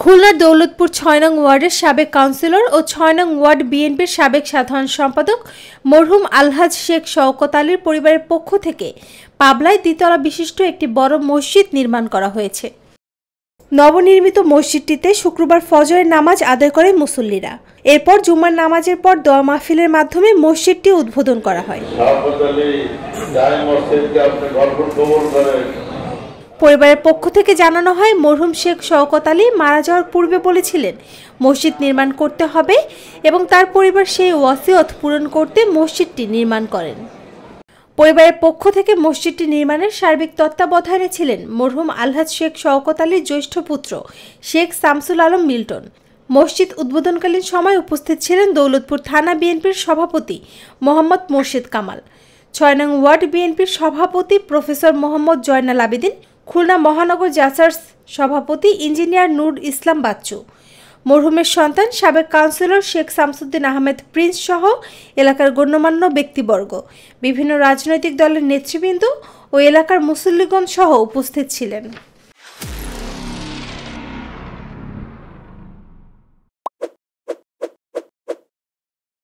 খুলনার দৌলতপুর ৬ নং ওয়ার্ডের সাবেক কাউন্সিলর ও ৬ নং ওয়ার্ড বিএনপির সাবেক সাধারণ সম্পাদক মরহুম আলহাজ শেখ শওকত আলীর পরিবারের পক্ষ থেকে পাবলায় দ্বিতলা বিশিষ্ট একটি বড় মসজিদ নির্মাণ করা হয়েছে। নবনির্মিত মসজিদটিতে শুক্রবার ফজরের নামাজ আদায় করে মুসল্লিরা। এরপর জুমার নামাজের পর দোয়া মাহফিলের মাধ্যমে মসজিদটি উদ্বোধন করা হয়। পরিবারের পক্ষ থেকে জানানো হয়, মরহুম শেখ শওকত আলী মারা যাওয়ার পূর্বে বলেছিলেন মসজিদ নির্মাণ করতে হবে এবং তার পরিবার সেই ওয়াসিয়ত পূরণ করতে মসজিদটি নির্মাণ করেন। পরিবারের পক্ষ থেকে মসজিদটি নির্মাণের সার্বিক তত্ত্বাবধানে ছিলেন মরহুম আলহাজ শেখ শওকত আলীর জ্যেষ্ঠ পুত্র শেখ শামসুল আলম মিল্টন। মসজিদ উদ্বোধনকালীন সময় উপস্থিত ছিলেন দৌলতপুর থানা বিএনপির সভাপতি মোহাম্মদ মোর্শেদ কামাল, ৬ নং ওয়ার্ড বিএনপির সভাপতি প্রফেসর মোহাম্মদ জয়নাল আবেদিন, খুলনা মহানগর জাসার্স সভাপতি ইঞ্জিনিয়ার নূর ইসলাম বাচ্চু, মরহুমের সন্তান সাবেক কাউন্সিলর শেখ শামসুদ্দিন আহমেদ প্রিন্স সহ এলাকার গণ্যমান্য ব্যক্তিবর্গ, বিভিন্ন রাজনৈতিক দলের নেতৃবৃন্দ ও এলাকার মুসল্লিগণ সহ উপস্থিত ছিলেন।